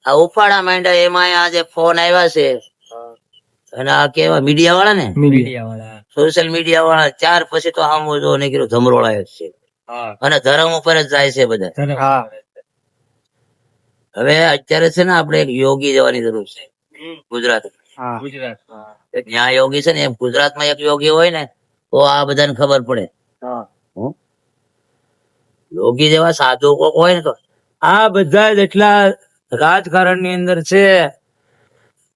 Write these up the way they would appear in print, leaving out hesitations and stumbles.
આ ઉફાડા માંડ્યા એમાં આ જે ફોન આવ્યા છે અને આ કેવા મીડિયા વાળા ને મીડિયા વાળા. સોશિયલ મીડિયા વાળા ત્યાર પછી તો આમ જો ને કીધું ધમરોળાય જ છે અને ધર્મ ઉપર જ જાય છે બધા. હવે અત્યારે છે ને આપણે એક યોગી જવાની જરૂર છે ગુજરાત. ત્યાં યોગી છે ને એમ ગુજરાતમાં એક યોગી હોય ને તો આ બધાને ખબર પડે. હમ? યોગી જેવા સાધુ કોક હોય ને તો આ બધા જેટલા રાજકારણ ની અંદર છે,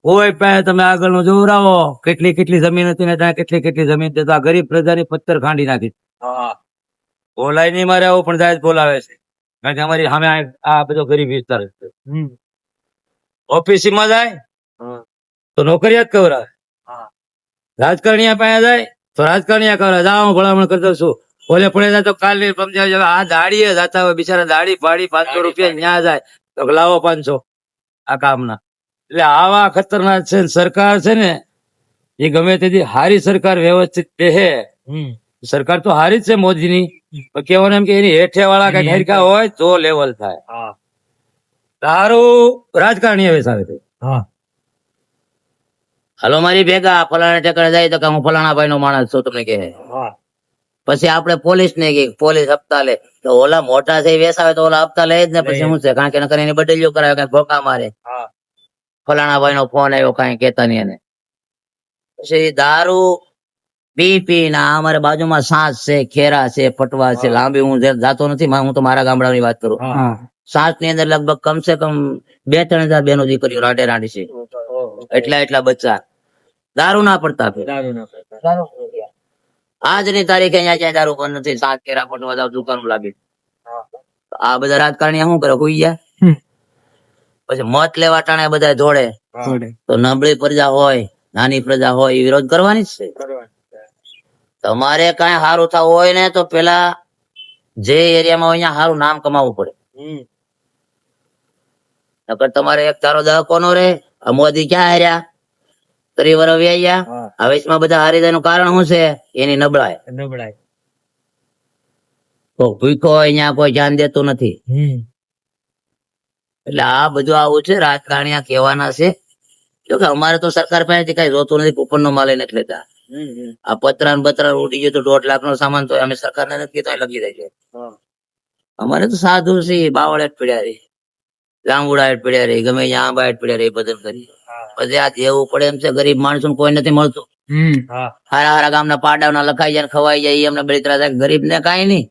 કોઈ પાસે તમે આગળ નું જોવરાવો કેટલી કેટલી જમીન હતી ને ત્યાં કેટલી કેટલી જમીન હતી, તો આ ગરીબ પ્રજાની પથ્થર ખાંડી નાખી. બોલાય નહીં મારે આવું પણ જાય બોલાવે છે, કારણ કે અમારી સામે આ બધો ગરીબ વિસ્તાર છે. ઓફિસમાં જાય તો નોકરિયાત કવરાવે, રાજકારણીયા પાસે જાય તો રાજકારણીયા કવરાવે, જાઓ ભલામણ કરતો છું. ઓલે પડે જાય તો કાલે સમજાવી આ દાડીએ જતા હોય બિચારા, દાડી પાડી 500 રૂપિયા ન્યા જાય તો લાવો 500 આ કામના. એટલે આવા ખતરનાક છે. સરકાર છે ને એ ગમે તેથી હારી સરકાર વ્યવસ્થિત રહે, સરકાર તો હારી જ છે મોદીની, પણ કહેવાનું એમ કે એની હેઠે વાળા કઈ હરખા હોય તો લેવલ થાય. તારું રાજકારણી હવે સાવે છે. હાલો મારી ભેગા ફલાણા ઠેકાણે જાય તો કે હું ફલાણા ભાઈ નો માણસ છું તમને કહે. પછી આપણે પોલીસ ને કે પોલીસ હપ્તા લે તો ઓલા મોટા છે વેસાવે તો ઓલા હપ્તા લે જ ને. પછી શું છે, કારણ કે નકર એની બદલીઓ કરાવે, કઈ ભોકા મારે, ફલાણા ભાઈ નો ફોન આવ્યો કઈ કેતા નહીં એને. પછી દારૂ પી ના અમારે બાજુમાં સાસ છે, ખેરા છે, પટવા છે, લાંબી હું જાતો નથી, હું તો મારા ગામડાની વાત કરું. સાસ ની અંદર લગભગ કમસે કમ 2-3 હજાર બેનો દીકરીઓ રાંડે રાંડી છે, એટલા બચ્ચા દારૂ ના પડતા. આજની તારીખે અહીંયા ક્યાંય દારૂ બંધ નથી. સાત કેરા પટવા જાવ દુકાનો લાગી. આ બધા રાજકારણી શું કરે, હોઈ ગયા. પછી મત લેવા ટાણે બધા જોડે તો નબળી પ્રજા હોય નાની પ્રજા હોય એ વિરોધ કરવાની જ છે. તમારે કઈ સારું થવું હોય ને તો પેલા જે એરિયામાં હોય અહીંયા સારું નામ કમાવવું પડે. નકર તમારે એક ધારો દહકોનો રે. આ મોદી ક્યાં હાર્યા, 30 વર્ષ વ્યાયા, હવેશમાં બધા હારી જાય નું કારણ શું છે, એની નબળાઈ. તો ભૂખો હોય અહીંયા કોઈ ધ્યાન દેતું નથી. એટલે આ બધું આવું છે. રાજકારણીયા કહેવાના છે કે અમારે તો સરકાર પાસેથી કઈ જોતું નથી, કૂપન નો માલ નથી લેતા. આ પતરા ને બતરા ઉડી ગયો તો 1.5 લાખ નો સામાન તો અમે સરકારને નથી કીધું લગી જાય છે. અમારે તો સાધુ છે, બાવળ હેઠ પડ્યા રહી, લાંબુડા હેઠ પડ્યા રહી, ગમે ત્યાં આંબા હેઠ પડ્યા રહી, બધું કરી. પછી આ જેવું પડે એમ છે, ગરીબ માણસો કોઈ નથી મળતું. હારા હારા ગામના પાડાના લખાઈ જાય ખવાઈ જાય એમને બળતરા થાય, ગરીબ ને કઈ નહીં.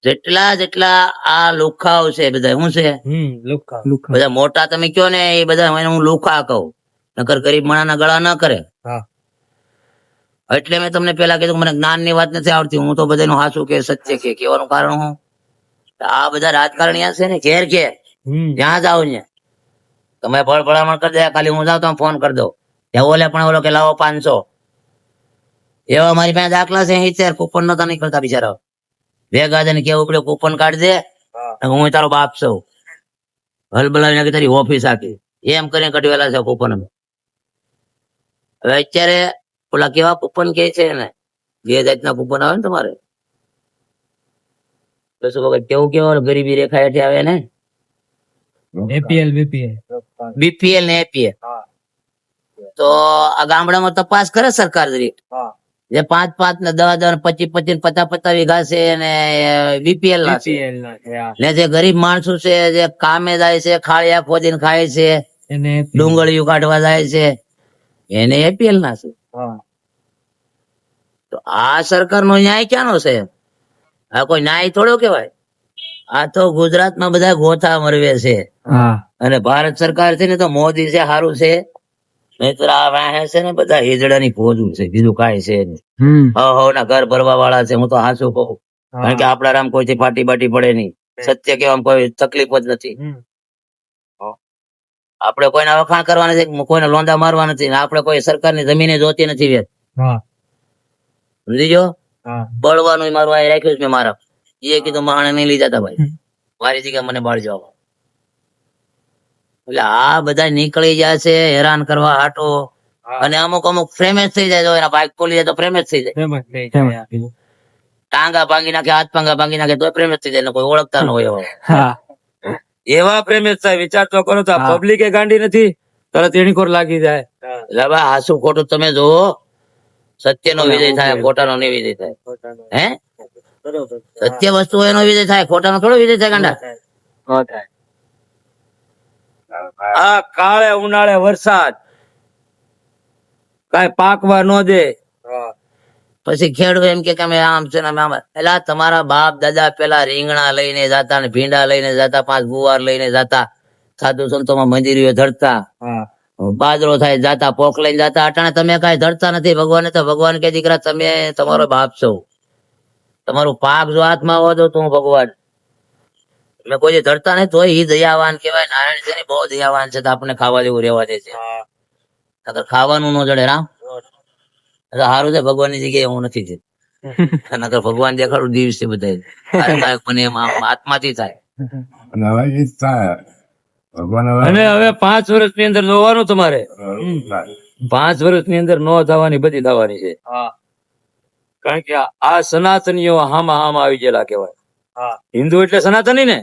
જેટલા આ લુખાઓ છે બધા શું છે, બધા મોટા તમે કયો ને એ બધા હું લુખા કહું, નકર ગરીબ માણસના ગળા ન કરે. એટલે મેં તમને પેલા કીધું મને જ્ઞાન ની વાત નથી આવડતી, હું તો બધાનું હાચું કે સત્ય કે કહેવાનું કારણ હું આ બધા રાજકારણીયા છે ને ઘેર ઘેર જ્યાં જાવ ને તમે ભળભળામણ કરી દે, ખાલી હું જાઉં તો ફોન કરી દઉં, ત્યાં ઓલે પણ ઓલો કે લાવો 500. એવા મારી પાસે દાખલા છે. હિતેર કૂપન નતા નીકળતા બિચારા, ભેગા થઈને કેવું પડે કૂપન કાઢી દે, હું તારો બાપ છું, હલબલાવી તારી ઓફિસ આખી એમ કરીને કટવેલા છે કૂપન. હવે અત્યારે ઓલા કેવા કૂપન કે છે ને 2 જાતના કૂપન આવે ને તમારે, તો શું કેવું કેવું ગરીબી રેખા હેઠે આવે ને બીપીએલ ને એપીએલ. તો આ ગામડામાં તપાસ કરે સરકાર જરીક, જે 5-5 ને 10-10 25-25 50-50 વીઘા છે અને બીપીએલ ના છે, ને જે ગરીબ માણસો છે જે કામે જાય છે, ખાળિયા ખોદીને ખાય છે, ડુંગળીઓ કાઢવા જાય છે, એને એપીએલ ના છે. તો આ સરકાર નો ન્યાય ક્યાંનો છે? આ કોઈ ન્યાય થોડો કેવાય. આ તો ગુજરાતમાં બધા ગોથા મરવે છે. અને ભારત સરકાર છે ને તો મોદી છે સારું છે, નહીતર આ વાહે છે ને બધા હિજડાની ફોજું છે, બીજું કાંઈ છે નહીં. ના ઘર ભરવા વાળા છે, હું તો હાચું કહું, કારણ કે આપડા રામ કોઈથી ફાટી બાટી પડે નહીં, સત્ય કહેવામાં કોઈ તકલીફ જ નથી. આપણે કોઈના વખાણ કરવા નથી, કોઈને લોંદા મારવા નથી, આપણે કોઈ સરકારની જમીને જોતી નથી. વેત સમજી ગયો, બળવાનું મારું આ રાખ્યું છે મેં મારા, એ કીધું માણે નહીં લઈ જતા ભાઈ, મારી જગ્યા મને બાળ જવા. એટલે આ બધા નીકળી જાય છે હેરાન કરવા હાટો, અને અમુક ફ્રેમ જ થઈ જાય, એના બાઇક ખોલી જાય તો ફ્રેમ જ થઈ જાય, ટાંગા ભાંગી નાખે, હાથ પાંગા ભાંગી નાખે તો ફ્રેમ જ થઈ જાય, કોઈ ઓળખતા ન હોય. એવા પ્રેમે થાય વિચાર તો કરો તો પબ્લિક એ ગાંડી નથી તરત એની કોર લાગી જાય. એટલે હવે હાસુ ખોટું તમે જોવો, સત્યનો વિજય થાય, ખોટાનો નહીં વિજય થાય. હે સત્ય વસ્તુ એનો વિજય થાય, ખોટાનો થોડો વિજય થાય ગાંડા. આ કાળે ઉનાળે વરસાદ કાંઈ પાકવા ન દે, પછી ખેડૂત એમ કે અમે આમ છે ને અમે આમ. એટલે આ તમારા બાપ દાદા પેલા રીંગણા લઈને જતા ને ભીંડા લઈને જતા, 5 ગુવાર લઈને જતા, સાધુ સંતોમાં મંદિરીઓ ધરતા, બાજરો થાય જાતા, પોક લઈને જાતા. અટાણે તમે કઈ ધરતા નથી ભગવાન. તો ભગવાન કે દીકરા તમે તમારો બાપ છો, તમારું પાક જો હાથમાં હોવો તો હું ભગવાન. તમે કોઈ ધરતા નહીં તોય ઈ દયાવાન કહેવાય. નારાયણ છે ને બહુ દયાવાન છે, તો આપણે ખાવા જેવું રહેવા દે છે. નકર ખાવાનું ન જડે રામ. સારું છે ભગવાનની જગ્યાએ હું નથી છે. નકર ભગવાન દેખાડું દિવસ છે બધા મને આત્માથી થાય. અને હવે 5 વર્ષની અંદર જોવાનું તમારે. 5 વર્ષની અંદર નો થવાની બધી થવાની છે. કારણ કે આ સનાતનીઓ હામાં આવી ગયેલા કહેવાય. હિન્દુ એટલે સનાતની ને.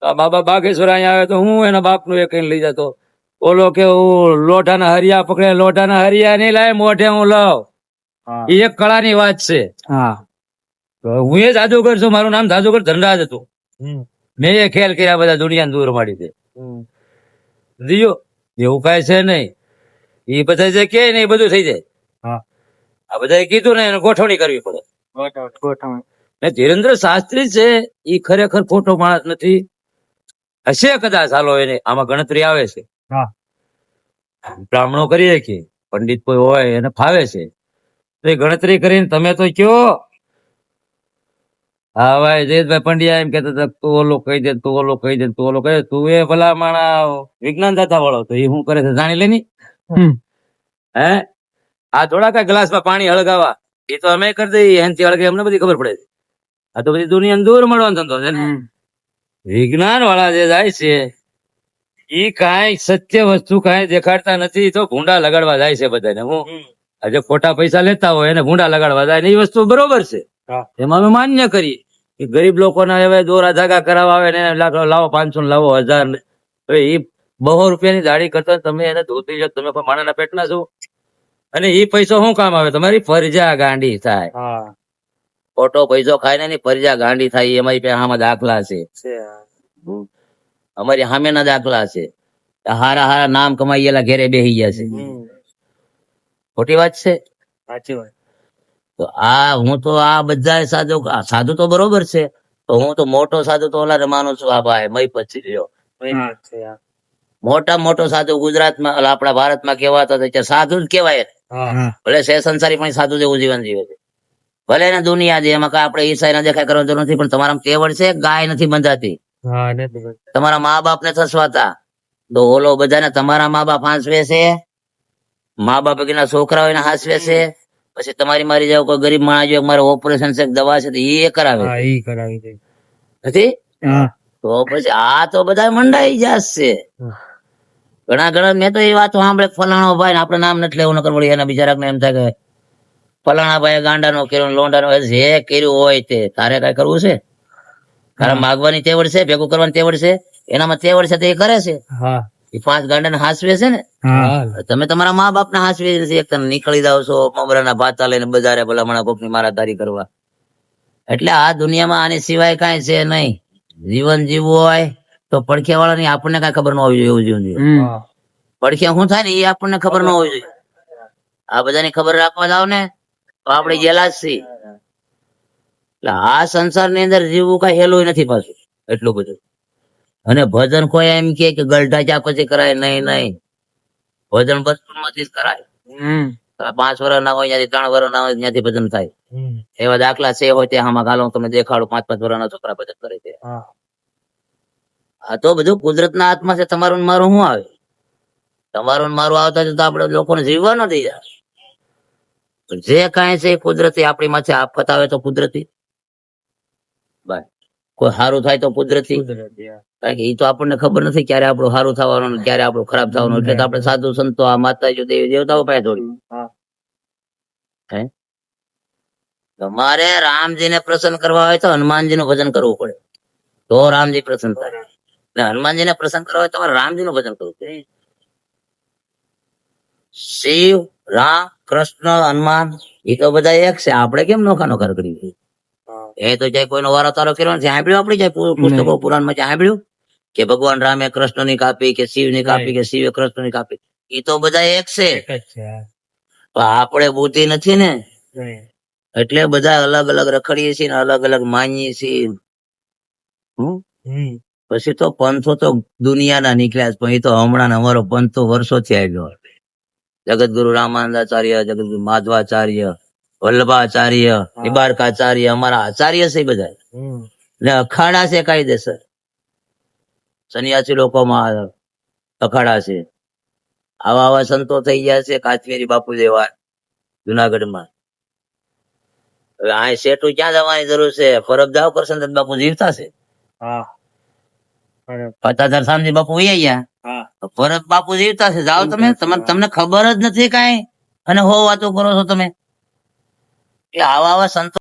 આ બાબા બાગેશ્વર અહીંયા આવે તો હું એના બાપ નું એ કઈ લઈ જતો. ઓલો કે હું લોઢાના હરિયા પકડે, લોઢાના હરિયા નહીં લાય, મોઢે હું લાવ. એ એક કળાની વાત છે. હું એ જાદુગર છું, મારું નામ જાદુગર ધનરાજ હતું. મેં એ ખેલ કર્યા બધા દુનિયા દૂર માડી દે દિયો. એવું કઈ છે નહીં. એ બધા જે કે ને એ બધું થઈ જાય. આ બધા કીધું ને એને ગોઠવણી કરવી પડે. ને ધીરેન્દ્ર શાસ્ત્રી છે એ ખરેખર ખોટો માણસ નથી. હશે કદાચ, હાલો એને આમાં ગણતરી આવે છે. બ્રાહ્મણો કરીએ કે પંડિત કોઈ હોય એને ફાવે છે તો એ ગણતરી કરીને તમે તો કયો. હા ભાઈ જયેશભાઈ પંડ્યા એમ કેતા હતા તું ઓલો કહી દે, તું ઓલો કહી દે, તું ઓલો કહી દે. તું એ ભલા માણા વિજ્ઞાન દાતા વાળો તો એ શું કરે છે જાણી લે ની. હે આ થોડા કઈ ગ્લાસમાં પાણી હળગાવા એ તો અમે કરી દઈએ, એનાથી હળગે અમને બધી ખબર પડે છે. આ તો બધી દુનિયા દૂર મળવાનો ધંધો છે ને. વિજ્ઞાન વાળા જે જાય છે ઈ કાંઈ સત્ય વસ્તુ કાંઈ દેખાડતા નથી, તો ભૂંડા લગાડવા જાય છે બધાને. હું આજે ખોટા પૈસા લેતા હોય એને ભૂંડા લગાડવા જાય ને એ વસ્તુ બરોબર છે, એમાં અમે માન્ય કરીએ. કે ગરીબ લોકોના હવે દોરા ધાગા કરાવવા આવે ને લાવો 500 ને લાવો 1000 ને, હવે એ 200 રૂપિયાની દાઢી કરતા તમે એને ધોતી જાવ, તમે પણ માણાના પેટના છો. અને એ પૈસો શું કામ આવે? તમારી ફરજા ગાંડી થાય. ખોટો પૈસો ખાય ને એની ફરજા ગાંડી થાય. એમાં આમાં દાખલા છે, અમારી સામેના દાખલા છે. હારા હારા નામ કમાઈએલા ઘેરે બેસી ગયા છે. ખોટી વાત છે. સાચી વાત. તો હું તો આ બધા સાધુ તો બરોબર છે, તો હું તો મોટો સાધુ તો ઓલા માનું છું. આ ભાઈ મય પછી રહ્યો મોટો સાધુ ગુજરાતમાં આપણા ભારતમાં કહેવાતો હતો સાધુ જ કહેવાય. ભલે સે સંસારી પણ સાધુ જેવું જીવન જીવે છે. ભલે એને દુનિયા છે એમાં આપણે ઈસાઈ ના દેખાય કરવાની જરૂર નથી, પણ તમારા કેવડ છે ગાય નથી બંધાતી. તમારા મા બાપ ને થસવાતા તો ઓલો બધાને તમારા મા બાપ હાંસવે છે, મા બાપ ના છોકરાઓ એને હાંસવે છે. પછી તમારી મારી જાવ કોઈ ગરીબ માણસ જો મારે ઓપરેશન છે દવા છે એ કરાવે નથી. તો પછી આ તો બધા મંડાઈ જશે. ઘણા મેં તો એ વાત સાંભળે ફલાણો ભાઈ ને આપણે નામ નથી લેવું, નકર વળી એના બિચારા એમ થાય કે ફલાણા ભાઈ ગાંડાનો કર્યો લોંડાનો જે કર્યું હોય તે તારે કઈ કરવું છે? તારા માગવાની તેવડ છે, ભેગું કરવાની તેવડ છે, એનામાં તેવડ છે તો એ કરે છે. એ 5 ગાંડાને હાંસવે છે ને. તમે તમારા મા બાપ ને હાંસવી નથી. એક તમે નીકળી જાવ છો મમરાના ભાતા લઈને બજારે ભલામણા કોકની મારાધારી કરવા. એટલે આ દુનિયામાં આની સિવાય કઈ છે નહીં. જીવન જીવવું હોય તો પડખે વાળાની આપણને કઈ ખબર ન હોવી જોઈએ એવું જીવન જીવવું. પડખે શું થાય ને એ આપણને ખબર ન હોવી જોઈએ. આ બધાની ખબર રાખવા જાવ ને તો આપણે ગયેલા જ છીએ. એટલે આ સંસારની અંદર જીવવું કઈ હેલું નથી પાછું એટલું બધું. અને ભજન કોઈ એમ કે ગલઢા ચા પછી કરાય નહીં. ભજન બચપણ માંથી જ કરાય. 5 વર્ષ ના હોય ત્યાંથી 3 વર્ષ ના હોય ત્યાંથી ભજન થાય. એવા દાખલા છે હોય ત્યાં આમાં ગાલો તમને દેખાડું. 5-5 વર્ષના છોકરા ભજન કરે છે. આ તો બધું કુદરતના હાથમાં છે. તમારું ને મારું શું આવે? તમારું ને મારું આવતા તો આપણે લોકોને જીવવા નથી જાય. જે કાંઈ છે કુદરતી. આપણી માથે આફત આવે તો કુદરતી, કોઈ સારું થાય તો કુદરતી. કારણ કે એ તો આપણને ખબર નથી ક્યારે આપણું સારું થવાનું ક્યારે આપણું ખરાબ થવાનું. એટલે તો આપણે સાધુ સંતો આ માતાજી દેવી દેવતાઓ પાસે થોડી. તમારે રામજી ને પ્રસન્ન કરવા હોય તો હનુમાનજી નું ભજન કરવું પડે. તો રામજી પ્રસન્ન થાય. એટલે હનુમાનજીને પ્રસન્ન કરવા હોય તો તમારે રામજીનું ભજન કરવું જોઈએ. શિવ, રામ, કૃષ્ણ, હનુમાન એ તો બધા એક છે. આપણે કેમ નોખા નોખા કરી? એ તો જાય કોઈનો વારો તારો કર્યો નથી. સાંભળ્યું આપડી જાય પુસ્તકો પુરાણમાં સાંભળ્યું કે ભગવાન રામે કૃષ્ણની કાપી, કે શિવની કાપી, કે શિવે કૃષ્ણની કાપી? એ તો બધા એક છે. પણ આપણે બુદ્ધિ નથી ને, એટલે બધા અલગ અલગ રખડીએ છીએ ને અલગ અલગ માનીએ છીએ. પછી તો પંથો તો દુનિયાના નીકળ્યા છે, પણ એ તો હમણાં અમારો પંથ તો વર્ષોથી આવ્યો. જગતગુરુ રામાનંદાચાર્ય, જગતગુરુ માધવાચાર્ય, વલ્લભાચાર્ય, નિબારકાચાર્ય અમારા આચાર્ય છે બધા. ને અખાડા છે કાયદેસર. સંન્યાસી લોકોમાં અખાડા છે. આવા આવા સંતો થઈ ગયા છે. કાશ્મીરી બાપુ જેવા જુનાગઢમાં. હવે આ શેઠું ક્યાં જવાની જરૂર છે? પરબ જાવ, કરશન બાપુ જીવતા છે. પતાધર સામજી બાપુ વહી ગયા, પરબ બાપુ જીવતા છે. જાઓ તમે, તમને ખબર જ નથી કાંઈ, અને હો વાતો કરો છો તમે. એ આવા આવા સંતો